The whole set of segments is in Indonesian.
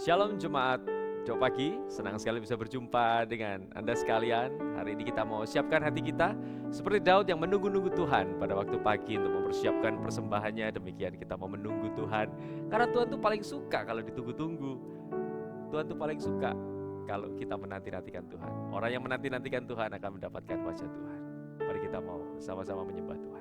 Shalom Jemaat Doa Pagi, senang sekali bisa berjumpa dengan Anda sekalian. Hari ini kita mau siapkan hati kita seperti Daud yang menunggu-nunggu Tuhan pada waktu pagi untuk mempersiapkan persembahannya. Demikian kita mau menunggu Tuhan, karena Tuhan tuh paling suka kalau ditunggu-tunggu. Tuhan tuh paling suka kalau kita menanti-nantikan Tuhan. Orang yang menanti-nantikan Tuhan akan mendapatkan wajah Tuhan. Mari kita mau sama-sama menyembah Tuhan.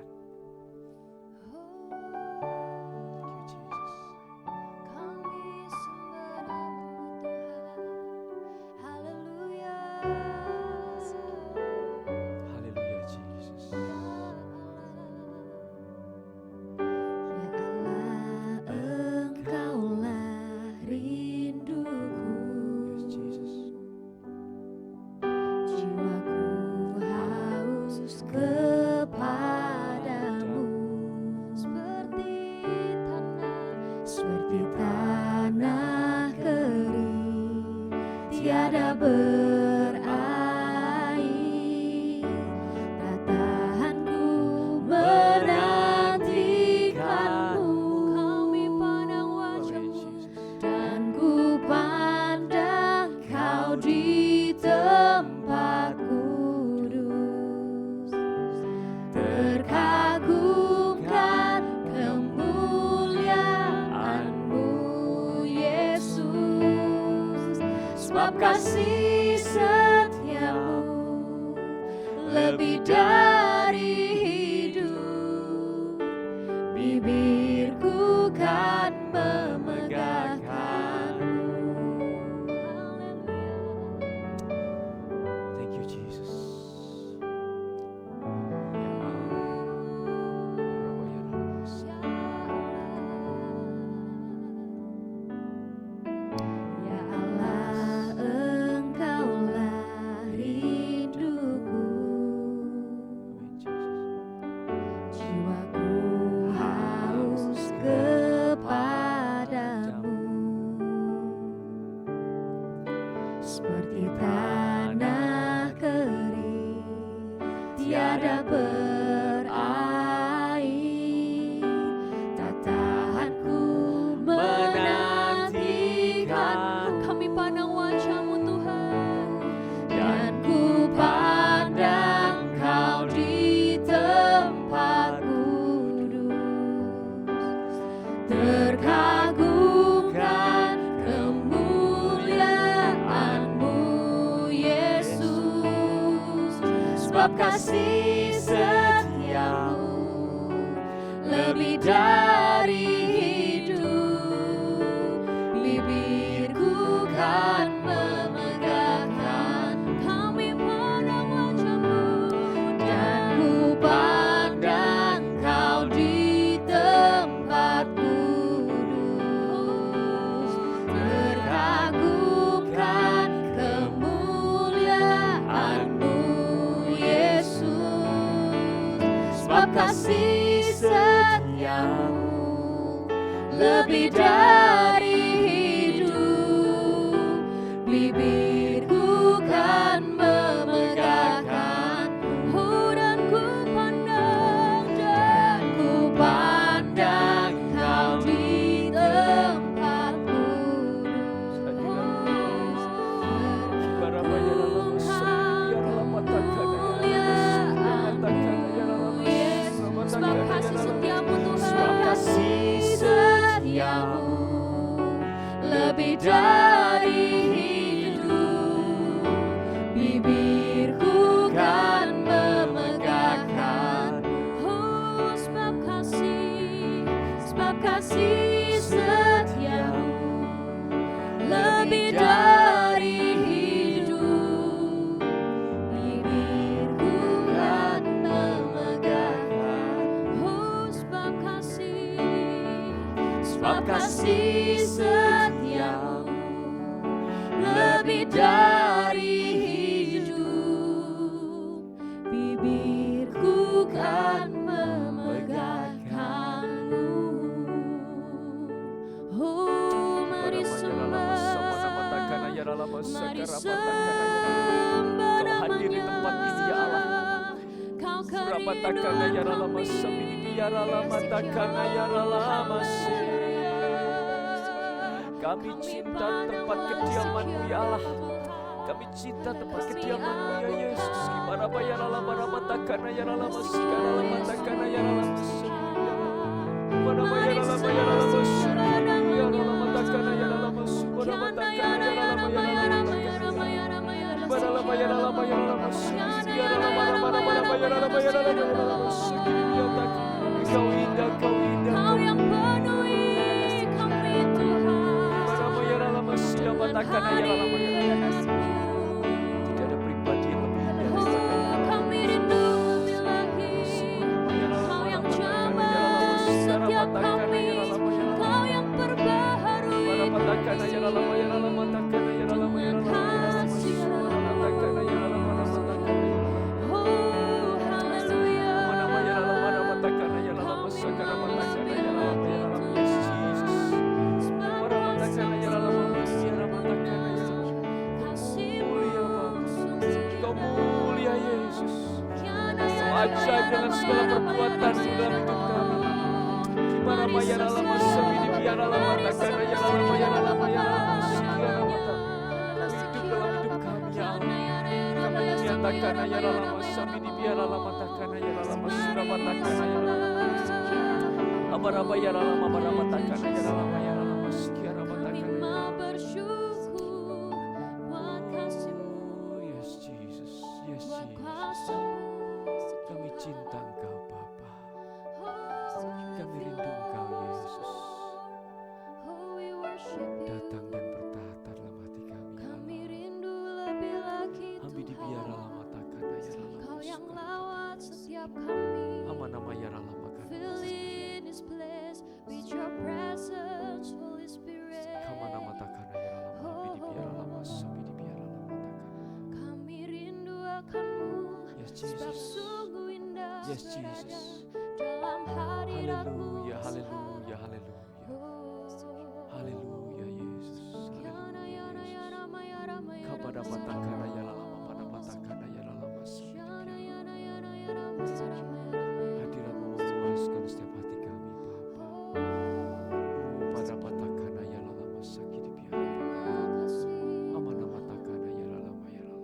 Kasih setiamu lebih dari hidup, bibirku kan memegahkanmu. Thank you Jesus. Kasih setiamu lebih dari hidup, bibirku kan memegahkan. Kami pandang wajahmu dan ku pandang kau di tempat kudus, terkagumkan kemuliaanmu. Kasih setiamu lebih dari hidup, bibirku kan memegahkan. Dan ku pandang kau di tempat kudus, sebab kasih setiamu Tuhan, kasih setiamu lebih dari hidup, bibirku kan memegahkan. Oh, sebab kasih setiamu lebih dari hidup, bibirku kan memegahkan. Sebab kasih setiamu lebih dari hidup, bibirku kan memegahkanmu. Oh, mari sembah, mari sembah namanya. Kau Kami cinta tempat kediaman-Mu ya Allah. Kami cinta tempat kediaman-Mu ya Yesus. Gimana bayar alam takana ya alam segala lama takana ya alam gimana bayar alam ya alam takana ya alam gimana takana ya alam ya alam gimana alam bayar alam ya alam ya alam Kau indah, Kau indah, Kau yang penuhi kami Tuhan. takkan ya alam tidak ada pribadi yang lebih indah Oh, daripada kami rindu lebih lagi. Kau yang jamah setiap kami. Kau yang perbaharui Oh, haleluya. Kau mulia Yesus. Kau ajaib dengan segala perbuatan dalam hidup kami. Gimana bayar alam semi di biar alam takkan ya alam ya alam ya alam segala mata. Hidup dalam hidup kami ya Allah. Kami menyatakan ya alam semi di biar alam takkan ya alam surah takkan ya alam. Apa ya alam apa takkan ya alam ya alam segala mata Kami takkan. mau bersyukur buat kasih-Mu, Yes Jesus, yes buat Jesus. kuasa-Mu. Kami cinta Engkau Bapa. Oh, Kami rindu Engkau Yesus. oh, we worship You. Datang dan bertahta dalam hati kami ya Kami Allah. rindu lebih lagi Kami dibiar Tuhan. lama takkan ya Kau yang Allah. lawat setiap kami. Ama nama ya Allah makan. Fill in this place with Your presence, Holy Spirit. Kama nama takkan ya Allah. Kami dibiar lama, kami dibiar lama takkan. Kami rindu akan-Mu. Yes Sebab Jesus. sungguh indah Yes berada Jesus. dalam hadirat-Mu. Haleluya, haleluya, haleluya. Oh, Haleluya Yesus. Yana, yana, Haleluya yana, maya, rama, Yesus. yana, Kepada maya, matakana rama, ya Allah, pada matakana ya Allah masuk. yana, yana, yana, yana, maya, rama, yana, Hadirat-Mu memuaskan setiap hati kami Bapa. Pada matakana ya Allah masaki dibiar. Terima kasih. Ama nama takana ya Allah matakana.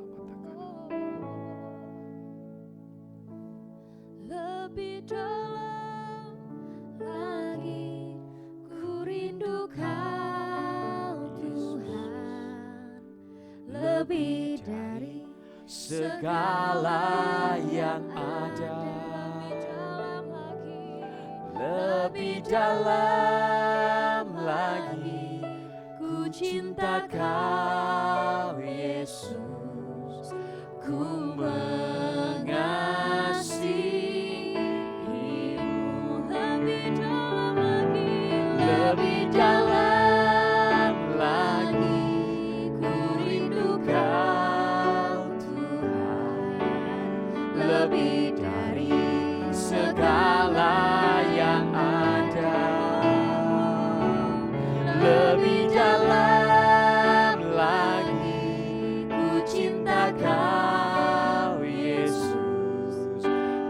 Lebih dalam lagi ku rindu Kau Tuhan, lebih dari segala yang ada, lebih dalam lagi, lebih dalam lagi ku cinta Kau Yesus, ku mengasihimu. lebih dalam lagi, Lebih dalam lagi ku rindu Kau Tuhan, lebih dari segala yang ada, lebih dalam lagi ku cinta Kau Yesus,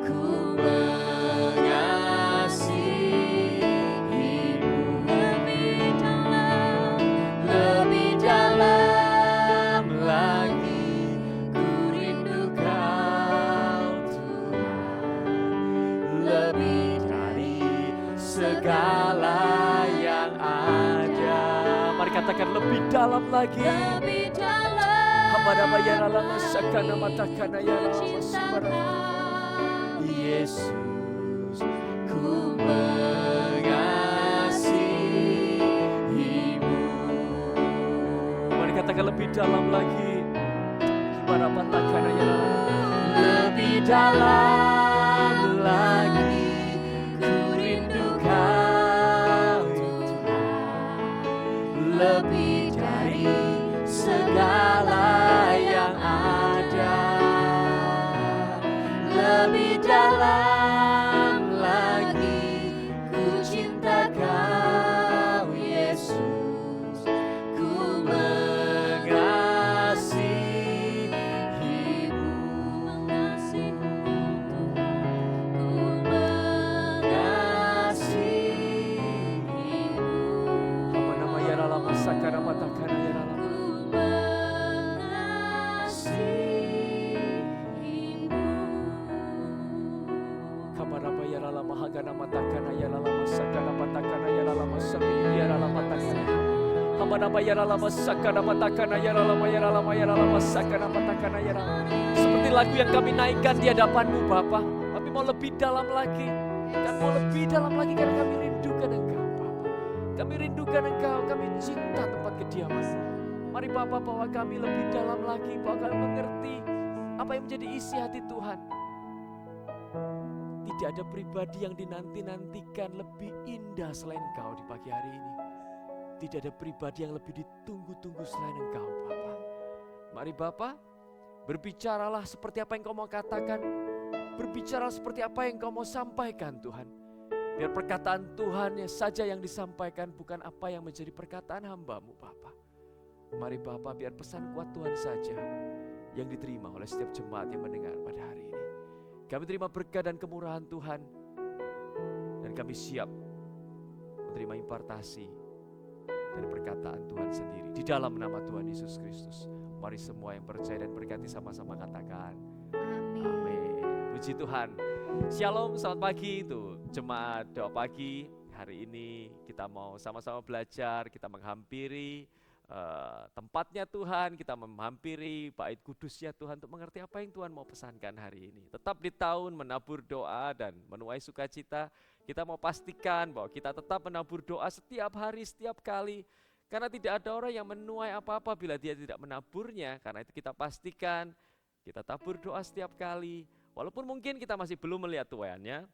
ku mengasihimu. Lebih dalam lagi ku rindu Kau Tuhan, lebih dari segala yang ada. Mari katakan lebih dalam lagi. lebih dalam Hamba bayar alam sakana matakana ya ku alam cinta sebarang. Kau. Yesus, ku mengasihimu. Mari katakan lebih dalam lagi. Gimana matakana ya alam. Lebih dalam lagi ku rindu Kau Tuhan, lebih dari segala yang ada, lebih dalam lagi ku cinta Kau Yesus, ku mengasihimu. Hamba nama ya Allah masakan Hamba nama ya lama sakana patakana ya lama sakana patakana ya lama. Seperti lagu yang kami naikkan di hadapan-Mu Bapa, kami mau lebih dalam lagi. Dan mau lebih dalam lagi karena kami rindukan Engkau Bapa. Kami rindukan Engkau, kami cinta tempat kediaman. Mari Bapa bawa kami lebih dalam lagi, bahwa kami mengerti apa yang menjadi isi hati Tuhan. Tidak ada pribadi yang dinanti-nantikan lebih indah selain Engkau di pagi hari ini. Tidak ada pribadi yang lebih ditunggu-tunggu selain Engkau Bapa. Mari Bapa, berbicaralah seperti apa yang Kau mau katakan. Berbicara seperti apa yang Kau mau sampaikan Tuhan. Biar perkataan Tuhan saja yang disampaikan, bukan apa yang menjadi perkataan hamba-Mu Bapa. Mari Bapa, biar pesan kuat Tuhan saja yang diterima oleh setiap jemaat yang mendengar pada hari ini. Kami terima berkat dan kemurahan Tuhan. Dan kami siap menerima impartasi dari perkataan Tuhan sendiri. Di dalam nama Tuhan Yesus Kristus. Mari semua yang percaya dan berkati sama-sama katakan. Amin. Puji Tuhan. Shalom, selamat pagi itu jemaat doa pagi. Hari ini kita mau sama-sama belajar, kita menghampiri tempatnya Tuhan, kita menghampiri bait kudusnya Tuhan untuk mengerti apa yang Tuhan mau pesankan hari ini. Tetap di tahun menabur doa dan menuai sukacita, kita mau pastikan bahwa kita tetap menabur doa setiap hari, setiap kali. Karena tidak ada orang yang menuai apa-apa bila dia tidak menaburnya. Karena itu kita pastikan, kita tabur doa setiap kali. Walaupun mungkin kita masih belum melihat tuaiannya,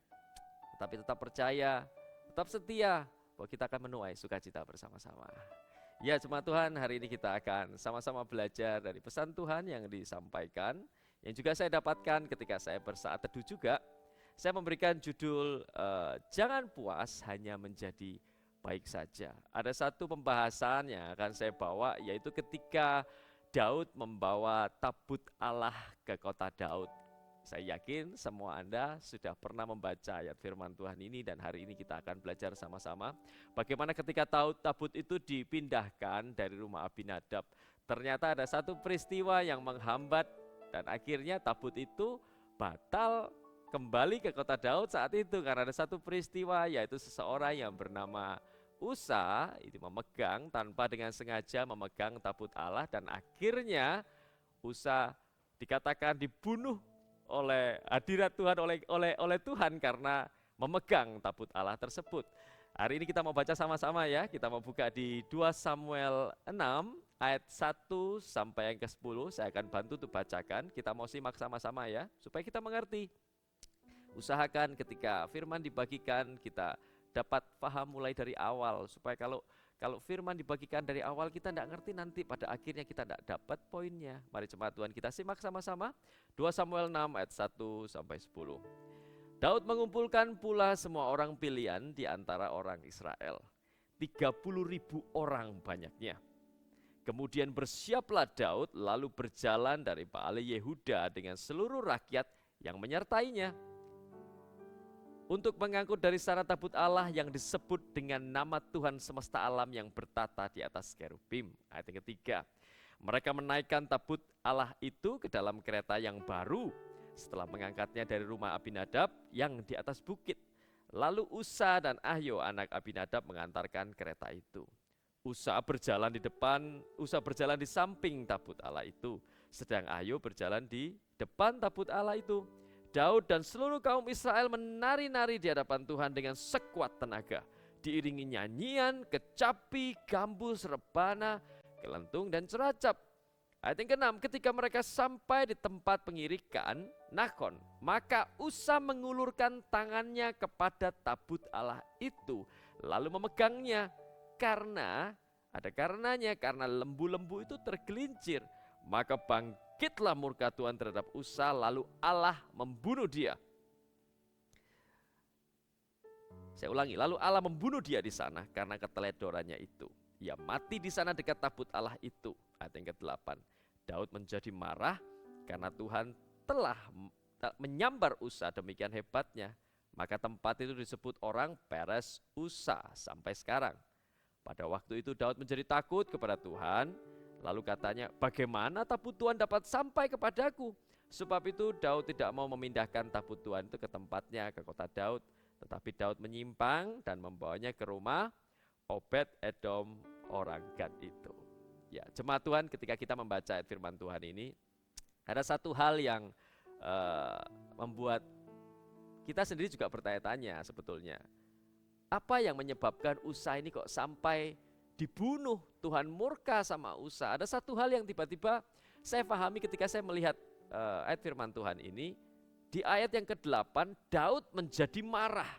tetapi tetap percaya, tetap setia bahwa kita akan menuai sukacita bersama-sama. Ya jemaat Tuhan, hari ini kita akan sama-sama belajar dari pesan Tuhan yang disampaikan, yang juga saya dapatkan ketika saya bersaat teduh juga. Saya memberikan judul jangan puas hanya menjadi baik saja. Ada satu pembahasan yang akan saya bawa, yaitu ketika Daud membawa tabut Allah ke kota Daud. Saya yakin semua Anda sudah pernah membaca ayat firman Tuhan ini, dan hari ini kita akan belajar sama-sama bagaimana ketika tabut itu dipindahkan dari rumah Abinadab. Ternyata ada satu peristiwa yang menghambat dan akhirnya tabut itu batal kembali ke kota Daud saat itu karena ada satu peristiwa, yaitu seseorang yang bernama Usa itu memegang tanpa dengan sengaja memegang tabut Allah, dan akhirnya Usa dikatakan dibunuh oleh hadirat Tuhan, oleh Tuhan karena memegang tabut Allah tersebut. Hari ini kita mau baca sama-sama ya. Kita mau buka di 2 Samuel 6 ayat 1 sampai yang ke-10. Saya akan bantu untuk bacakan. Kita mau simak sama-sama ya, supaya kita mengerti. Usahakan ketika firman dibagikan kita dapat paham mulai dari awal, supaya kalau firman dibagikan dari awal kita tidak ngerti, nanti pada akhirnya kita tidak dapat poinnya. Mari jemaat Tuhan kita simak sama-sama 2 Samuel 6 ayat 1 sampai 10. Daud mengumpulkan pula semua orang pilihan di antara orang Israel, 30.000 orang banyaknya. Kemudian bersiaplah Daud lalu berjalan dari Baale Yehuda dengan seluruh rakyat yang menyertainya untuk mengangkut dari sana tabut Allah yang disebut dengan nama Tuhan semesta alam yang bertata di atas kerubim. Ayat yang ketiga, mereka menaikkan tabut Allah itu ke dalam kereta yang baru setelah mengangkatnya dari rumah Abinadab yang di atas bukit. Lalu Usa dan Ahyo anak Abinadab mengantarkan kereta itu. Usa berjalan di samping tabut Allah itu, sedang Ahyo berjalan di depan tabut Allah itu. Daud dan seluruh kaum Israel menari-nari di hadapan Tuhan dengan sekuat tenaga, diiringi nyanyian, kecapi, gambus, rebana, kelentung, dan ceracap. Ayat yang ke-6, ketika mereka sampai di tempat pengirikan Nakon, maka Usa mengulurkan tangannya kepada tabut Allah itu, lalu memegangnya, karena lembu-lembu itu tergelincir. Maka bangkitlah murka Tuhan terhadap Usa, lalu Allah membunuh dia. Saya ulangi, lalu Allah membunuh dia di sana karena keteledorannya itu. Ia mati di sana dekat tabut Allah itu. Ayat yang ke-8, Daud menjadi marah karena Tuhan telah menyambar Usa demikian hebatnya. Maka tempat itu disebut orang Peres Usa sampai sekarang. Pada waktu itu Daud menjadi takut kepada Tuhan. Lalu katanya, bagaimana tabut Tuhan dapat sampai kepadaku? Sebab itu Daud tidak mau memindahkan tabut Tuhan itu ke tempatnya, ke kota Daud. Tetapi Daud menyimpang dan membawanya ke rumah Obed Edom orang Gad itu. Ya, jemaat Tuhan, ketika kita membaca ayat firman Tuhan ini, ada satu hal yang membuat kita sendiri juga bertanya-tanya sebetulnya. Apa yang menyebabkan Usa ini kok sampai dibunuh? Tuhan murka sama Usa. Ada satu hal yang tiba-tiba saya pahami ketika saya melihat ayat firman Tuhan ini. Di ayat yang ke-8, Daud menjadi marah.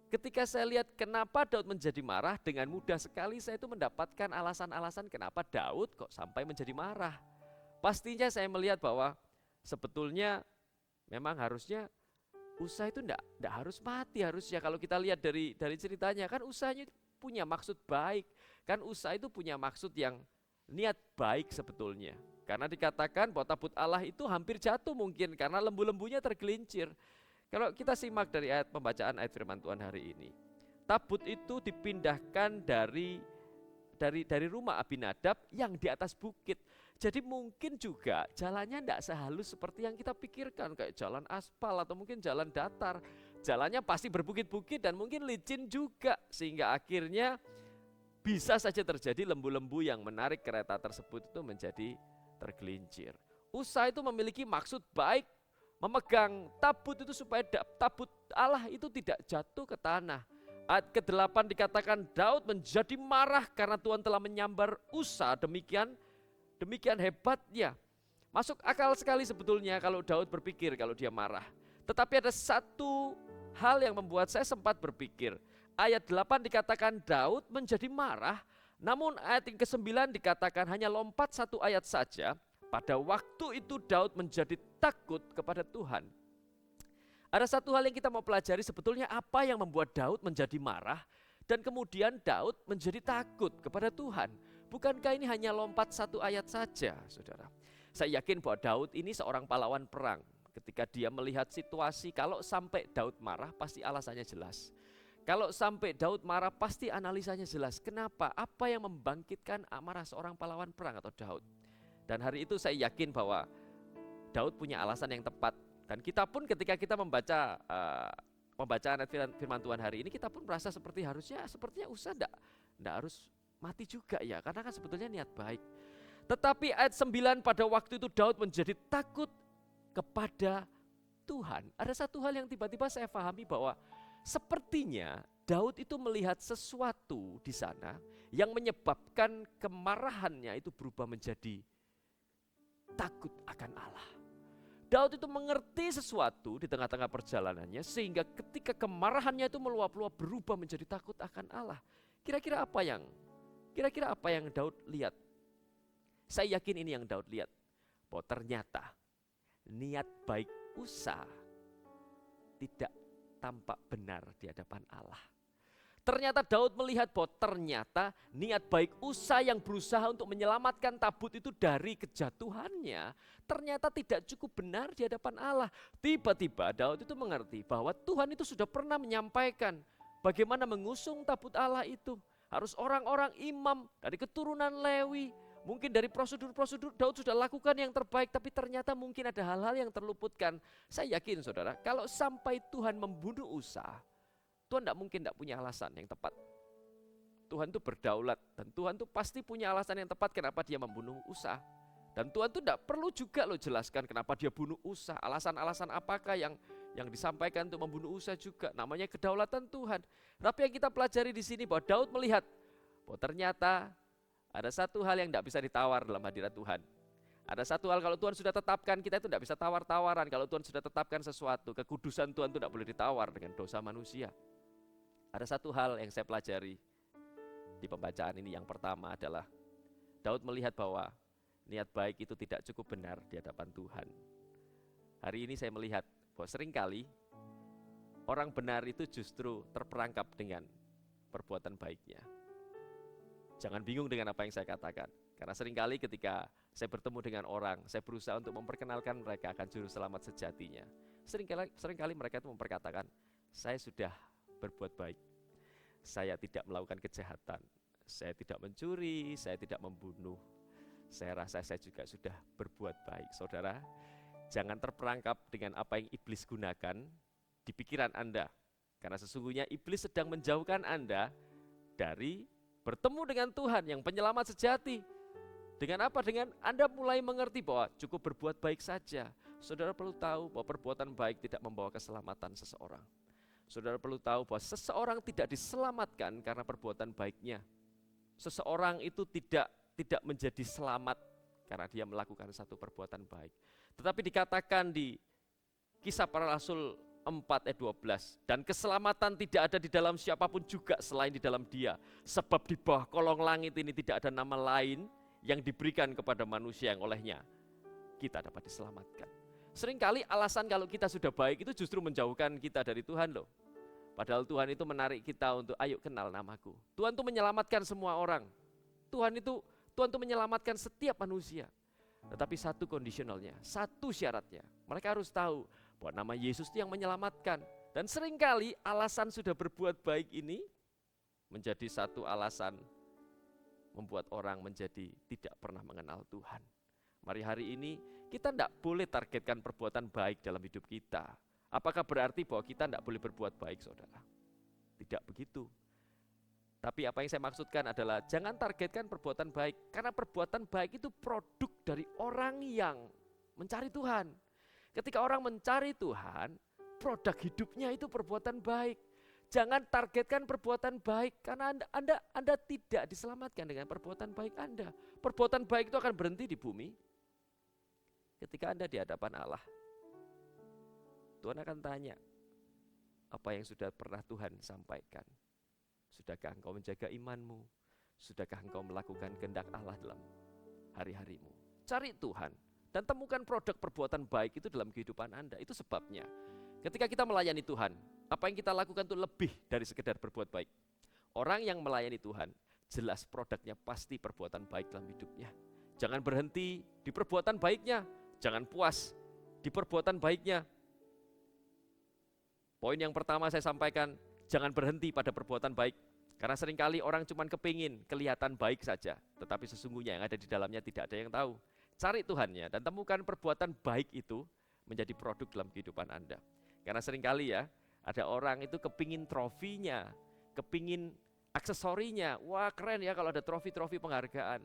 Ketika saya lihat kenapa Daud menjadi marah, dengan mudah sekali saya itu mendapatkan alasan-alasan kenapa Daud kok sampai menjadi marah. Pastinya saya melihat bahwa sebetulnya memang harusnya Usa itu enggak harus mati harusnya. Kalau kita lihat dari ceritanya, kan Usanya punya maksud baik. Kan Usa itu punya maksud yang niat baik sebetulnya. Karena dikatakan bahwa tabut Allah itu hampir jatuh mungkin karena lembu-lembunya tergelincir. Kalau kita simak dari pembacaan ayat firman Tuhan hari ini, tabut itu dipindahkan dari rumah Abinadab yang di atas bukit. Jadi mungkin juga jalannya tidak sehalus seperti yang kita pikirkan, kayak jalan aspal atau mungkin jalan datar. Jalannya pasti berbukit-bukit dan mungkin licin juga, sehingga akhirnya bisa saja terjadi lembu-lembu yang menarik kereta tersebut itu menjadi tergelincir. Usa itu memiliki maksud baik, memegang tabut itu supaya tabut Allah itu tidak jatuh ke tanah. Ayat ke-8 dikatakan Daud menjadi marah karena Tuhan telah menyambar Usa demikian hebatnya. Masuk akal sekali sebetulnya kalau Daud berpikir kalau dia marah. Tetapi ada satu hal yang membuat saya sempat berpikir. Ayat 8 dikatakan Daud menjadi marah, namun ayat yang ke-9 dikatakan hanya lompat satu ayat saja. Pada waktu itu Daud menjadi takut kepada Tuhan. Ada satu hal yang kita mau pelajari sebetulnya, apa yang membuat Daud menjadi marah dan kemudian Daud menjadi takut kepada Tuhan. Bukankah ini hanya lompat satu ayat saja, saudara? Saya yakin bahwa Daud ini seorang pahlawan perang. Ketika dia melihat situasi, kalau sampai Daud marah pasti alasannya jelas. Kalau sampai Daud marah pasti analisanya jelas. Kenapa? Apa yang membangkitkan amarah seorang pahlawan perang atau Daud? Dan hari itu saya yakin bahwa Daud punya alasan yang tepat. Dan kita pun ketika kita membaca pembacaan firman Tuhan hari ini, kita pun merasa sepertinya Usa enggak harus mati juga ya, karena kan sebetulnya niat baik. Tetapi ayat 9, pada waktu itu Daud menjadi takut kepada Tuhan. Ada satu hal yang tiba-tiba saya pahami bahwa sepertinya Daud itu melihat sesuatu di sana yang menyebabkan kemarahannya itu berubah menjadi takut akan Allah. Daud itu mengerti sesuatu di tengah-tengah perjalanannya sehingga ketika kemarahannya itu meluap-luap berubah menjadi takut akan Allah. Kira-kira apa yang Daud lihat? Saya yakin ini yang Daud lihat. Bahwa ternyata niat baik Usa tidak tampak benar di hadapan Allah. Ternyata Daud melihat bahwa ternyata niat baik Usa yang berusaha untuk menyelamatkan tabut itu dari kejatuhannya ternyata tidak cukup benar di hadapan Allah. Tiba-tiba Daud itu mengerti bahwa Tuhan itu sudah pernah menyampaikan bagaimana mengusung tabut Allah itu. Harus orang-orang imam dari keturunan Lewi. Mungkin dari prosedur-prosedur Daud sudah lakukan yang terbaik, tapi ternyata mungkin ada hal-hal yang terluputkan. Saya yakin saudara, kalau sampai Tuhan membunuh Usa, Tuhan tidak punya alasan yang tepat. Tuhan itu berdaulat dan Tuhan itu pasti punya alasan yang tepat kenapa dia membunuh Usa. Dan Tuhan itu tidak perlu juga jelaskan kenapa dia bunuh Usa. Alasan-alasan apakah yang disampaikan untuk membunuh Usa juga. Namanya kedaulatan Tuhan. Tapi yang kita pelajari di sini bahwa Daud melihat bahwa ternyata ada satu hal yang tidak bisa ditawar dalam hadirat Tuhan. Ada satu hal kalau Tuhan sudah tetapkan, kita itu tidak bisa tawar-tawaran. Kalau Tuhan sudah tetapkan sesuatu, kekudusan Tuhan itu tidak boleh ditawar dengan dosa manusia. Ada satu hal yang saya pelajari di pembacaan ini. Yang pertama adalah Daud melihat bahwa niat baik itu tidak cukup benar di hadapan Tuhan. Hari ini saya melihat bahwa seringkali orang benar itu justru terperangkap dengan perbuatan baiknya. Jangan bingung dengan apa yang saya katakan. Karena seringkali ketika saya bertemu dengan orang, saya berusaha untuk memperkenalkan mereka akan juru selamat sejatinya. Seringkali mereka itu memperkatakan, saya sudah berbuat baik. Saya tidak melakukan kejahatan. Saya tidak mencuri, saya tidak membunuh. Saya rasa saya juga sudah berbuat baik. Saudara, jangan terperangkap dengan apa yang iblis gunakan di pikiran Anda. Karena sesungguhnya iblis sedang menjauhkan Anda dari bertemu dengan Tuhan yang penyelamat sejati. Dengan apa? Dengan Anda mulai mengerti bahwa cukup berbuat baik saja. Saudara perlu tahu bahwa perbuatan baik tidak membawa keselamatan seseorang. Saudara perlu tahu bahwa seseorang tidak diselamatkan karena perbuatan baiknya. Seseorang itu tidak menjadi selamat karena dia melakukan satu perbuatan baik. Tetapi dikatakan di Kisah Para Rasul 4 ayat 12, dan keselamatan tidak ada di dalam siapapun juga selain di dalam Dia. Sebab di bawah kolong langit ini tidak ada nama lain yang diberikan kepada manusia yang olehnya kita dapat diselamatkan. Seringkali alasan kalau kita sudah baik itu justru menjauhkan kita dari Tuhan loh. Padahal Tuhan itu menarik kita untuk ayo kenal namaku. Tuhan itu menyelamatkan semua orang. Tuhan itu menyelamatkan setiap manusia. Tetapi satu conditionalnya, satu syaratnya. Mereka harus tahu bahwa nama Yesus itu yang menyelamatkan. Dan seringkali alasan sudah berbuat baik ini menjadi satu alasan membuat orang menjadi tidak pernah mengenal Tuhan. Mari hari ini kita tidak boleh targetkan perbuatan baik dalam hidup kita. Apakah berarti bahwa kita tidak boleh berbuat baik, saudara? Tidak begitu. Tapi apa yang saya maksudkan adalah jangan targetkan perbuatan baik. Karena perbuatan baik itu produk dari orang yang mencari Tuhan. Ketika orang mencari Tuhan, produk hidupnya itu perbuatan baik. Jangan targetkan perbuatan baik karena Anda tidak diselamatkan dengan perbuatan baik Anda. Perbuatan baik itu akan berhenti di bumi. Ketika Anda di hadapan Allah, Tuhan akan tanya, apa yang sudah pernah Tuhan sampaikan? Sudahkah engkau menjaga imanmu? Sudahkah engkau melakukan kehendak Allah dalam hari-harimu? Cari Tuhan dan temukan produk perbuatan baik itu dalam kehidupan Anda. Itu sebabnya ketika kita melayani Tuhan, apa yang kita lakukan itu lebih dari sekedar berbuat baik. Orang yang melayani Tuhan, jelas produknya pasti perbuatan baik dalam hidupnya. Jangan berhenti di perbuatan baiknya, jangan puas di perbuatan baiknya. Poin yang pertama saya sampaikan, jangan berhenti pada perbuatan baik. Karena seringkali orang cuma kepingin kelihatan baik saja, tetapi sesungguhnya yang ada di dalamnya tidak ada yang tahu. Cari Tuhannya dan temukan perbuatan baik itu menjadi produk dalam kehidupan Anda. Karena seringkali ya, ada orang itu kepingin trofinya, kepingin aksesorinya. Wah keren ya kalau ada trofi-trofi penghargaan.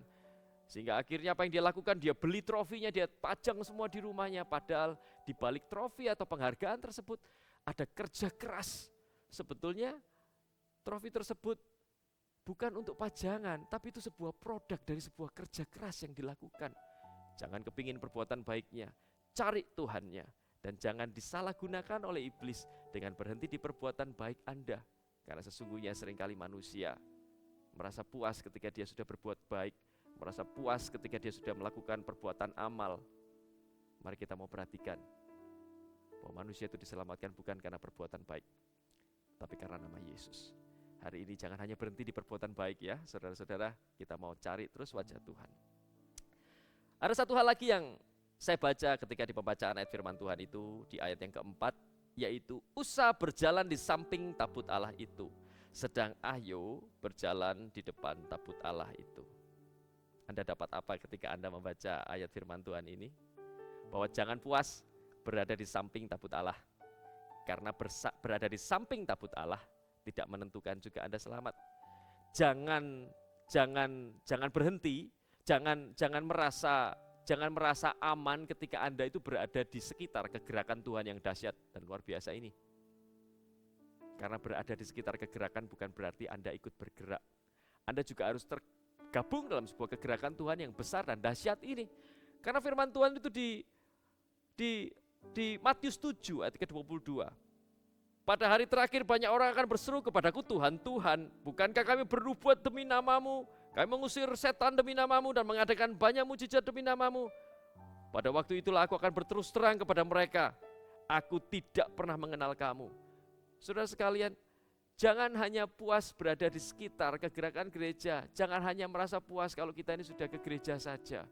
Sehingga akhirnya apa yang dia lakukan, dia beli trofinya, dia pajang semua di rumahnya. Padahal di balik trofi atau penghargaan tersebut ada kerja keras. Sebetulnya trofi tersebut bukan untuk pajangan, tapi itu sebuah produk dari sebuah kerja keras yang dilakukan. Jangan kepingin perbuatan baiknya, cari Tuhannya. Dan jangan disalahgunakan oleh iblis dengan berhenti di perbuatan baik Anda. Karena sesungguhnya seringkali manusia merasa puas ketika dia sudah berbuat baik, merasa puas ketika dia sudah melakukan perbuatan amal. Mari kita mau perhatikan bahwa manusia itu diselamatkan bukan karena perbuatan baik, tapi karena nama Yesus. Hari ini jangan hanya berhenti di perbuatan baik ya, saudara-saudara, kita mau cari terus wajah Tuhan. Ada satu hal lagi yang saya baca ketika di pembacaan ayat firman Tuhan itu, di ayat yang keempat, yaitu Usa berjalan di samping tabut Allah itu, sedang Ahyo berjalan di depan tabut Allah itu. Anda dapat apa ketika Anda membaca ayat firman Tuhan ini? Bahwa jangan puas berada di samping tabut Allah. Karena berada di samping tabut Allah tidak menentukan juga Anda selamat. Jangan berhenti, jangan merasa aman ketika Anda itu berada di sekitar kegerakan Tuhan yang dahsyat dan luar biasa ini. Karena berada di sekitar kegerakan bukan berarti Anda ikut bergerak. Anda juga harus tergabung dalam sebuah kegerakan Tuhan yang besar dan dahsyat ini. Karena firman Tuhan itu di Matius 7 ayat ke-22. Pada hari terakhir banyak orang akan berseru kepadaku, Tuhan, Tuhan, bukankah kami bernubuat demi namamu? Kami mengusir setan demi namamu dan mengadakan banyak mujizat demi namamu. Pada waktu itulah aku akan berterus terang kepada mereka, aku tidak pernah mengenal kamu. Saudara sekalian, jangan hanya puas berada di sekitar kegerakan gereja. Jangan hanya merasa puas kalau kita ini sudah ke gereja saja.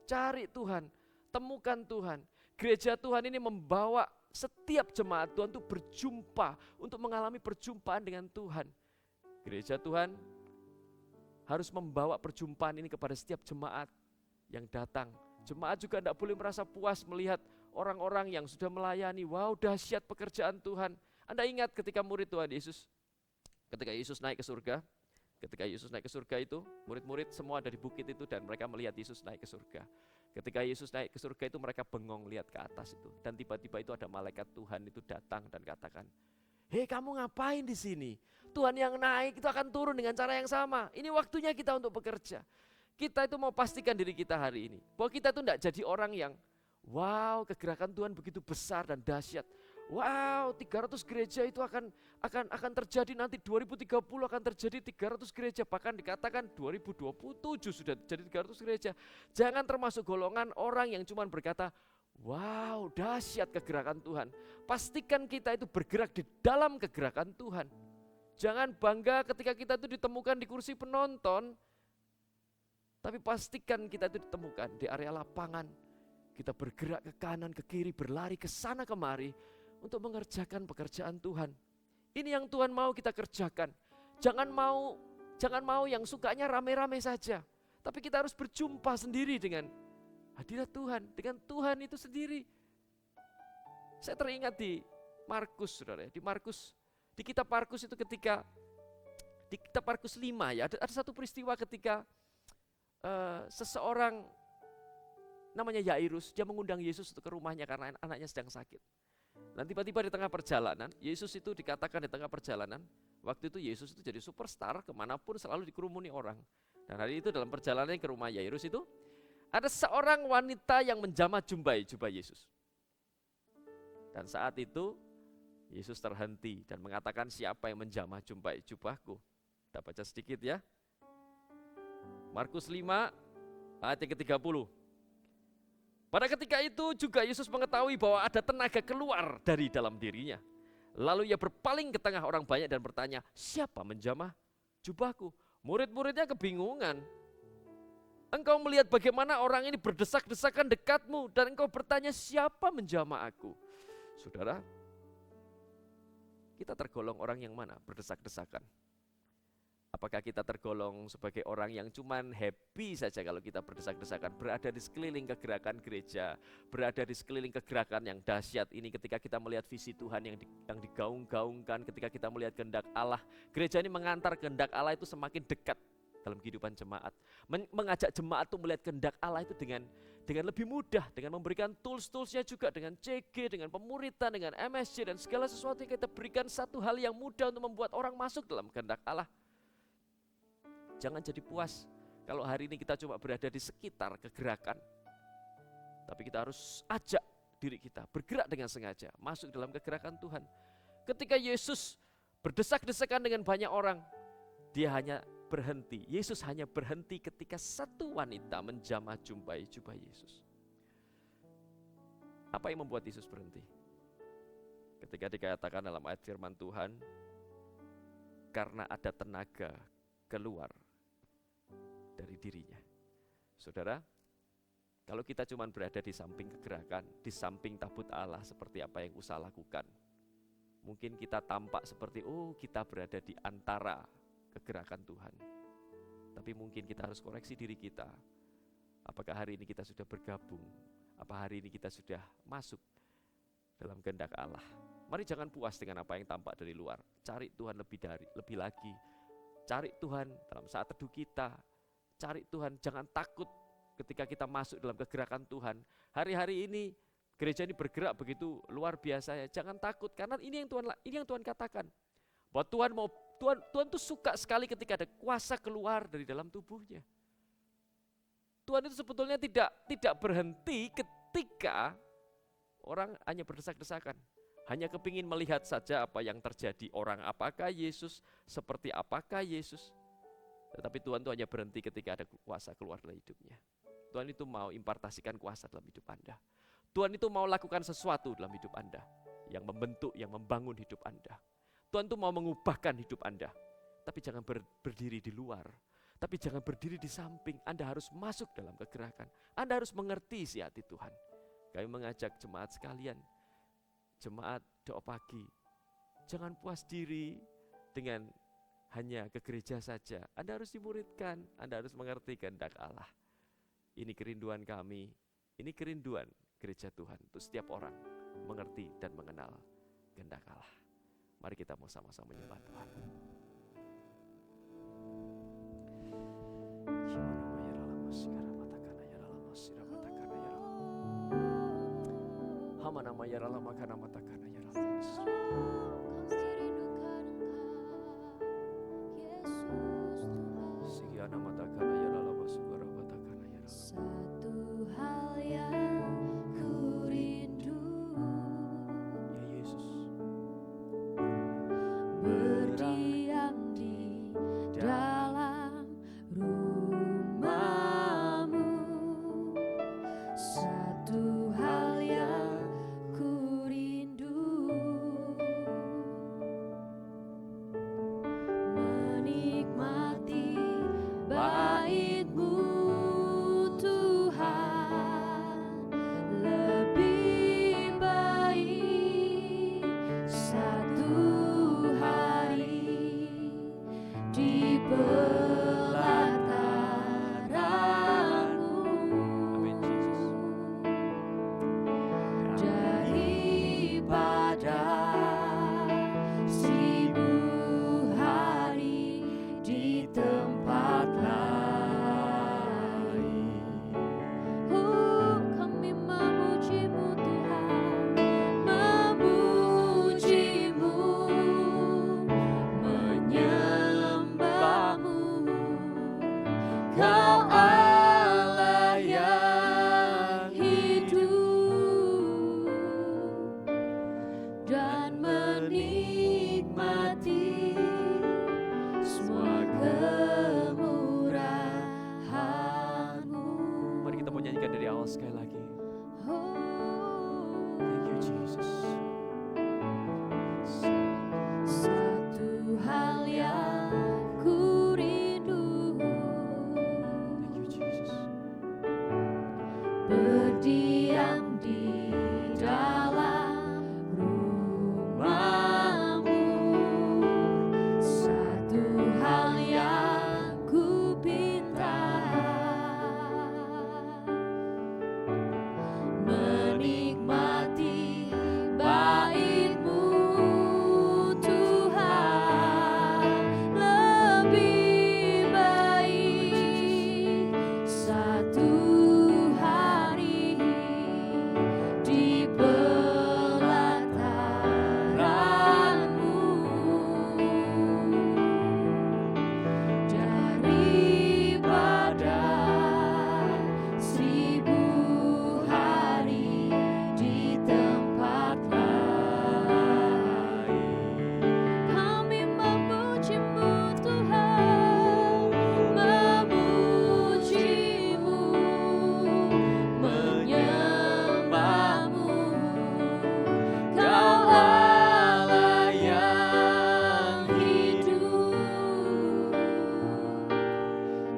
Cari Tuhan, temukan Tuhan. Gereja Tuhan ini membawa setiap jemaat Tuhan untuk berjumpa, untuk mengalami perjumpaan dengan Tuhan. Gereja Tuhan harus membawa perjumpaan ini kepada setiap jemaat yang datang. Jemaat juga tidak boleh merasa puas melihat orang-orang yang sudah melayani. Wow, dahsyat pekerjaan Tuhan. Anda ingat ketika murid Tuhan Yesus, ketika Yesus naik ke surga, Ketika Yesus naik ke surga itu, murid-murid semua ada di bukit itu dan mereka melihat Yesus naik ke surga. Ketika Yesus naik ke surga itu mereka bengong lihat ke atas itu. Dan tiba-tiba itu ada malaikat Tuhan itu datang dan katakan, "Hei, kamu ngapain di sini? Tuhan yang naik itu akan turun dengan cara yang sama. Ini waktunya kita untuk bekerja." Kita itu mau pastikan diri kita hari ini, bahwa kita itu tidak jadi orang yang, wow, kegerakan Tuhan begitu besar dan dahsyat. Wow, 300 gereja itu akan terjadi nanti 2030 akan terjadi 300 gereja, bahkan dikatakan 2027 sudah jadi 300 gereja. Jangan termasuk golongan orang yang cuma berkata, wow, dahsyat kegerakan Tuhan. Pastikan kita itu bergerak di dalam kegerakan Tuhan. Jangan bangga ketika kita itu ditemukan di kursi penonton, tapi pastikan kita itu ditemukan di area lapangan. Kita bergerak ke kanan, ke kiri, berlari ke sana kemari untuk mengerjakan pekerjaan Tuhan. Ini yang Tuhan mau kita kerjakan. Jangan mau yang sukanya rame-rame saja. Tapi kita harus berjumpa sendiri dengan hadirat Tuhan, dengan Tuhan itu sendiri. Saya teringat di Markus, saudara, di kitab Markus itu ketika di kitab Markus 5 ya, ada satu peristiwa ketika seseorang namanya Yairus, dia mengundang Yesus untuk ke rumahnya karena anaknya sedang sakit. Dan tiba-tiba di tengah perjalanan, Yesus itu dikatakan di tengah perjalanan, waktu itu Yesus itu jadi superstar, kemanapun selalu dikerumuni orang. Dan hari itu dalam perjalanan ke rumah Yairus itu, ada seorang wanita yang menjamah jubah Yesus. Dan saat itu, Yesus terhenti dan mengatakan, siapa yang menjamah jubahku? Kita baca sedikit ya. Markus 5 ayat yang ke-30. Pada ketika itu juga Yesus mengetahui bahwa ada tenaga keluar dari dalam dirinya. Lalu ia berpaling ke tengah orang banyak dan bertanya, siapa menjamah jubahku? Murid-muridnya kebingungan. Engkau melihat bagaimana orang ini berdesak-desakan dekatmu dan engkau bertanya, siapa menjamah aku? Saudara, kita tergolong orang yang mana berdesak-desakan? Apakah kita tergolong sebagai orang yang cuman happy saja kalau kita berdesak-desakan, berada di sekeliling kegerakan gereja, berada di sekeliling kegerakan yang dahsyat ini ketika kita melihat visi Tuhan yang digaung-gaungkan, ketika kita melihat kehendak Allah. Gereja ini mengantar kehendak Allah itu semakin dekat dalam kehidupan jemaat. Mengajak jemaat untuk melihat kehendak Allah itu dengan lebih mudah, dengan memberikan tools-toolsnya juga, dengan CG, dengan pemuritan, dengan MSC dan segala sesuatu yang kita berikan satu hal yang mudah untuk membuat orang masuk dalam kehendak Allah. Jangan jadi puas kalau hari ini kita cuma berada di sekitar kegerakan. Tapi kita harus ajak diri kita bergerak dengan sengaja, masuk dalam kegerakan Tuhan. Ketika Yesus berdesak-desakan dengan banyak orang, dia hanya berhenti. Yesus hanya berhenti ketika satu wanita menjamah jubah Yesus. Apa yang membuat Yesus berhenti? Ketika dikatakan dalam ayat firman Tuhan, karena ada tenaga keluar dari dirinya. Saudara, kalau kita cuma berada di samping kegerakan, di samping tabut Allah seperti apa yang Usa lakukan, mungkin kita tampak seperti, kita berada di antara kegerakan Tuhan. Tapi mungkin kita harus koreksi diri kita. Apakah hari ini kita sudah bergabung? Apa hari ini kita sudah masuk dalam kehendak Allah? Mari jangan puas dengan apa yang tampak dari luar. Cari Tuhan lebih lagi. Cari Tuhan dalam saat teduh kita. Cari Tuhan, jangan takut ketika kita masuk dalam kegerakan Tuhan. Hari-hari ini gereja ini bergerak begitu luar biasa ya. Jangan takut karena ini yang Tuhan katakan. Bahwa Tuhan tuh suka sekali ketika ada kuasa keluar dari dalam tubuhnya. Tuhan itu sebetulnya tidak berhenti ketika orang hanya berdesak-desakan. Hanya kepingin melihat saja apa yang terjadi. Orang apakah Yesus, seperti apakah Yesus. Tetapi Tuhan itu hanya berhenti ketika ada kuasa keluar dari hidupnya. Tuhan itu mau impartasikan kuasa dalam hidup Anda. Tuhan itu mau lakukan sesuatu dalam hidup Anda. Yang membentuk, yang membangun hidup Anda. Tuhan itu mau mengubahkan hidup Anda. Tapi jangan berdiri di luar. Tapi jangan berdiri di samping. Anda harus masuk dalam kegerakan. Anda harus mengerti isi hati Tuhan. Kami mengajak jemaat sekalian. Jemaat doa pagi. Jangan puas diri dengan hanya ke gereja saja. Anda harus dimuridkan. Anda harus mengerti kehendak Allah. Ini kerinduan kami. Ini kerinduan gereja Tuhan. Untuk setiap orang mengerti dan mengenal kehendak Allah. Mari kita mau sama-sama menyembah Tuhan. nama ya rala makana matakana ya rala. Kami rindukan Engkau, Yesus Tuhan. Sigiana matakana ya rala basugara matakana ya rala. Satu hal yang ku rindu, Ya Yesus. berdiam di dalam rumah-Mu. Satu hal yang ku rindu, menikmati bait-Mu Tuhan. Lebih baik satu hari di pelataran-Mu Amin Yesus. daripada 1000 hari di tempat lain. Kami memuji-Mu Tuhan, memuji-Mu, menyembah-Mu. Kau Allah yang hidup dan menikmati semua kemurahan-Mu. Mari kita mau nyanyikan dari awal sekali lagi. Oh, Thank you Jesus. satu hal yang ku rindu, Thank you Jesus. berdiam di dalam rumah-Mu. Satu hal yang ku pinta, menikmati bait-Mu Tuhan. Lebih baik satu hari di pelataran-Mu daripada 1000 hari di tempat lain. Kami memuji-Mu Tuhan, memuji-Mu, menyembah-Mu. Kau Allah yang hidup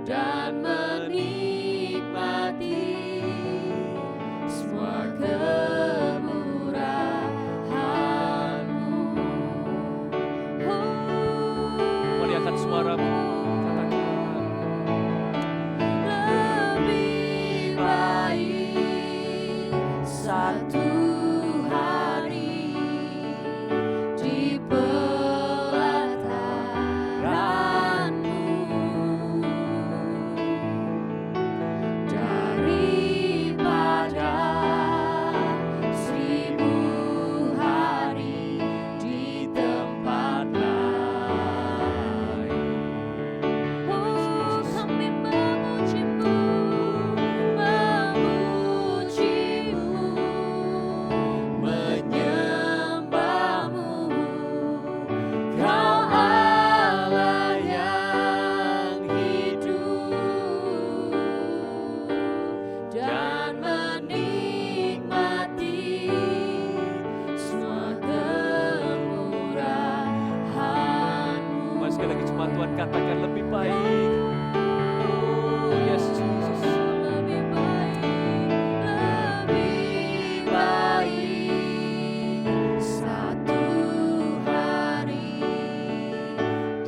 dan menikmati semua kemurahan-Mu. Mari angkat suaramu, katakan. Lebih baik satu hari di pelataran-Mu daripada 1000 hari di tempat lain. Oh, kami memuji-Mu, memuji-Mu, menyembah-Mu. Kau Allah yang hidup dan menikmati semua kemurahan-Mu. Mari sekali lagi cuma Tuhan katakan lebih baik. Oh yes Jesus. Lebih baik satu hari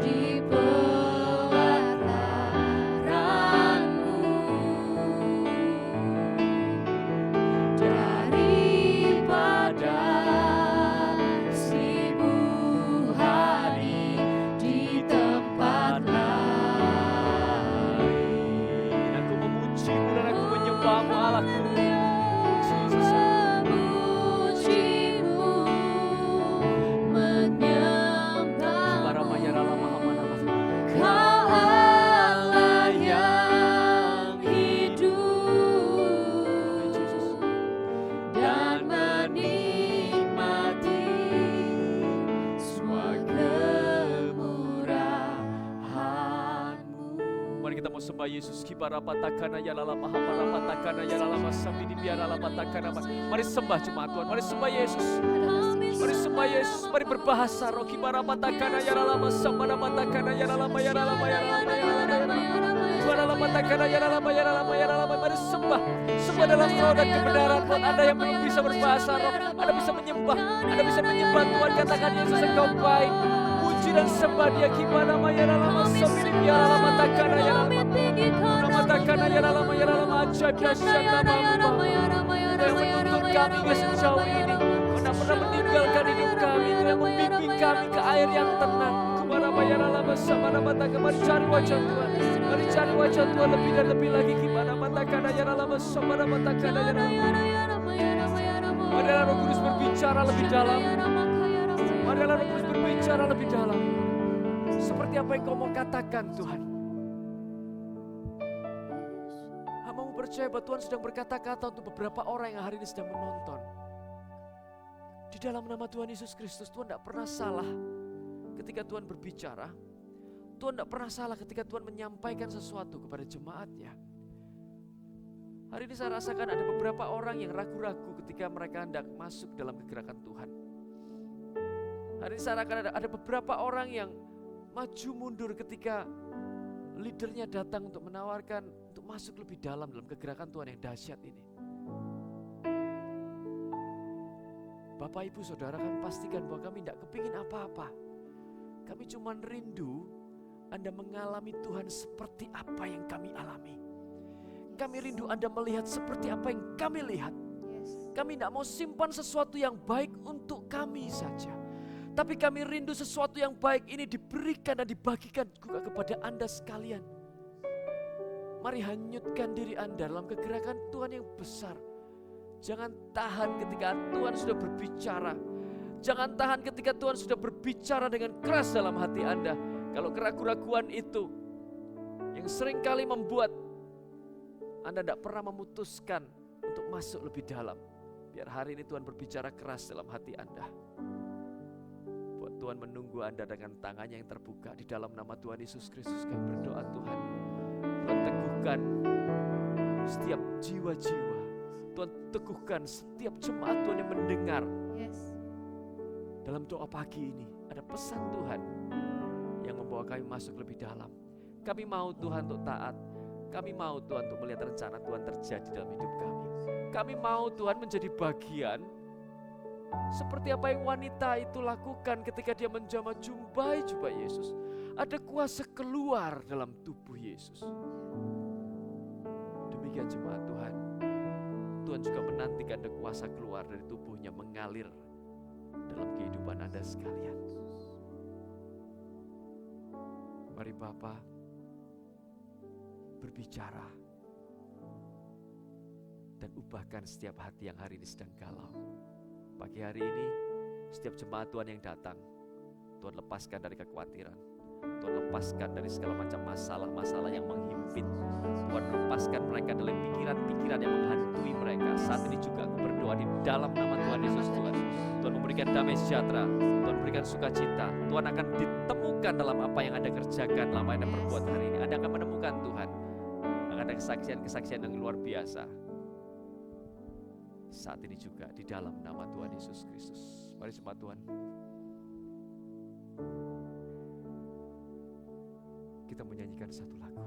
di pelataran-Mu daripada 1000 hari di tempat lain. Aku memuji-Mu dan aku menyembah-Mu Allahku. Jesus. Memuji nama Yesus. Kibara patakana ya lala mahabara patakana ya lala masami di biara lala patakana. Mari sembah jemaat Tuhan, mari sembah Yesus. Mari sembah Yesus, mari berbahasa roh. Kibara patakana ya lala masambara patakana ya lala ya lala ya lala. Kibara patakana ya lala ya lala ya lala. Mari sembah, sembah dalam roh dan kebenaran. Buat Anda yang belum bisa berbahasa roh, Anda bisa menyembah, Anda bisa menyembah Tuhan. Katakan Yesus Engkau baik. Puji dan sembah Dia. Kibara ya lala masami di biara lala patakana ya lala. Ramatakana ya lala ya lala ajaib dahsyat namamu Bapa. Yang menuntun kami ke sejauh ini. Kau pernah meninggalkan hidup kami, Kau yang membimbing kami ke air yang tenang. Kemana ya lala bersama Ramataka. Mari cari wajah Tuhan, mari cari wajah Tuhan lebih dan lebih lagi. Kemana Ramataka ya lala bersama Ramataka ya lala. Mari Roh Kudus berbicara lebih dalam. Mari Roh Kudus berbicara lebih dalam. Seperti apa yang Kau mau katakan Tuhan. Hamba-Mu percaya bahwa Tuhan sedang berkata-kata untuk beberapa orang yang hari ini sedang menonton. Di dalam nama Tuhan Yesus Kristus, Tuhan tidak pernah salah ketika Tuhan berbicara. Tuhan tidak pernah salah ketika Tuhan menyampaikan sesuatu kepada jemaatnya. Hari ini saya rasakan ada beberapa orang yang ragu-ragu ketika mereka hendak masuk dalam kegerakan Tuhan. Hari ini saya rasakan ada beberapa orang yang maju mundur ketika leadernya datang untuk menawarkan untuk masuk lebih dalam kegerakan Tuhan yang dahsyat ini. Bapak Ibu Saudara, kami pastikan bahwa kami tidak kepingin apa-apa. Kami cuma rindu Anda mengalami Tuhan seperti apa yang kami alami. Kami rindu Anda melihat seperti apa yang kami lihat. Kami tidak mau simpan sesuatu yang baik untuk kami saja. Tapi kami rindu sesuatu yang baik ini diberikan dan dibagikan juga kepada Anda sekalian. Mari hanyutkan diri Anda dalam kegerakan Tuhan yang besar. Jangan tahan ketika Tuhan sudah berbicara. Jangan tahan ketika Tuhan sudah berbicara dengan keras dalam hati Anda. Kalau keraguan-raguan itu yang seringkali membuat Anda tidak pernah memutuskan untuk masuk lebih dalam. Biar hari ini Tuhan berbicara keras dalam hati Anda. Buat Tuhan menunggu Anda dengan tangannya yang terbuka. Di dalam nama Tuhan Yesus Kristus kami berdoa Tuhan. Tuhan teguhkan setiap jiwa-jiwa. Tuhan teguhkan setiap jemaat Tuhan yang mendengar. Dalam doa pagi ini ada pesan Tuhan yang membawa kami masuk lebih dalam. Kami mau Tuhan untuk taat. Kami mau Tuhan untuk melihat rencana Tuhan terjadi dalam hidup kami. Kami mau Tuhan menjadi bagian seperti apa yang wanita itu lakukan ketika dia menjamah jubah Yesus. Ada kuasa keluar dalam tubuh Yesus. Demikian jemaat Tuhan. Tuhan juga menantikan ada kuasa keluar dari tubuhnya mengalir dalam kehidupan Anda sekalian. Mari Bapa berbicara dan ubahkan setiap hati yang hari ini sedang galau. Pagi hari ini setiap jemaat Tuhan yang datang, Tuhan lepaskan dari kekhawatiran, Tuhan lepaskan dari segala macam masalah-masalah yang menghimpit. Tuhan lepaskan mereka dari pikiran-pikiran yang menghantui mereka. Saat ini juga aku berdoa di dalam nama Tuhan Yesus Tuhan. Tuhan memberikan damai sejahtera, Tuhan memberikan sukacita. Tuhan akan ditemukan dalam apa yang Anda kerjakan, dalam apa yang Anda perbuat hari ini. Anda akan menemukan Tuhan. Akan ada kesaksian-kesaksian yang luar biasa. Saat ini juga di dalam nama Tuhan Yesus Kristus. Mari jemaat Tuhan. Kita menyanyikan satu lagu.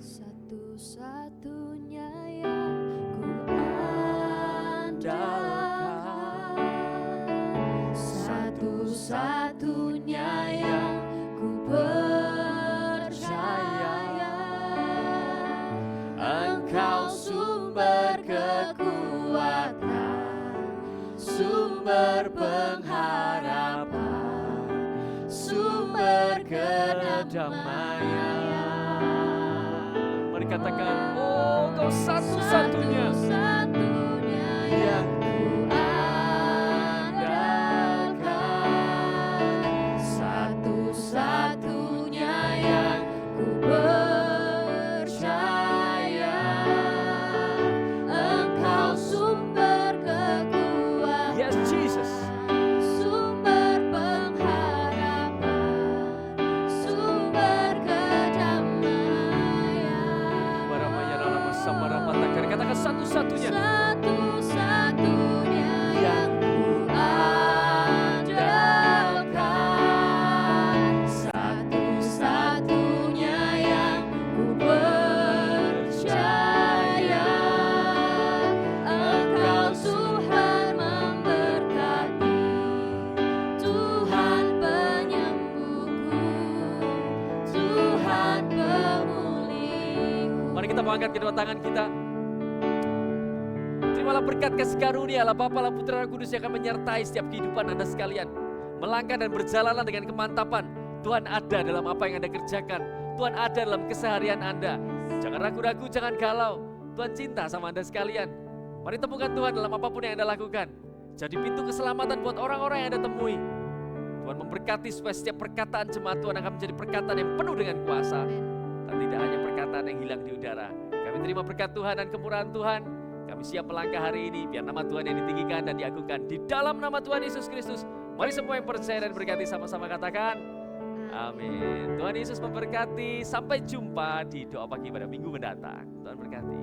Satu-satunya yang ku andalkan, satu-satunya yang ku percaya, Engkau sumber kekuatan, sumber pengharapan, sumber kedamaian. Mari katakan, oh Kau satu-satunya yang ku andalkan, satu-satunya yang ku percaya, Engkau sumber kekuatan, yes Jesus, sumber pengharapan, sumber kedamaian. katakan satu-satunya. Satu-satunya yang ku andalkan, satu-satunya yang ku percaya. Engkau Tuhan memberkati, Tuhan penyembuhku, Tuhan pemulihku. Mari kita mengangkat kedua tangan kita. Terimalah berkat kasih karunia Allah Bapa, Allah Putra, Allah Kudus yang akan menyertai setiap kehidupan Anda sekalian. Melangkah dan berjalanlah dengan kemantapan. Tuhan ada dalam apa yang Anda kerjakan. Tuhan ada dalam keseharian Anda. Jangan ragu-ragu, jangan galau. Tuhan cinta sama Anda sekalian. Mari temukan Tuhan dalam apapun yang Anda lakukan. Jadi pintu keselamatan buat orang-orang yang Anda temui. Tuhan memberkati supaya setiap perkataan jemaat Tuhan akan menjadi perkataan yang penuh dengan kuasa. Dan tidak hanya perkataan yang hilang di udara. Kami terima berkat Tuhan dan kemurahan Tuhan. Kami siap melangkah hari ini biar nama Tuhan yang ditinggikan dan diagungkan di dalam nama Tuhan Yesus Kristus. Mari semua yang percaya dan berkati sama-sama katakan amin. Tuhan Yesus memberkati. Sampai jumpa di doa pagi pada minggu mendatang. Tuhan berkati.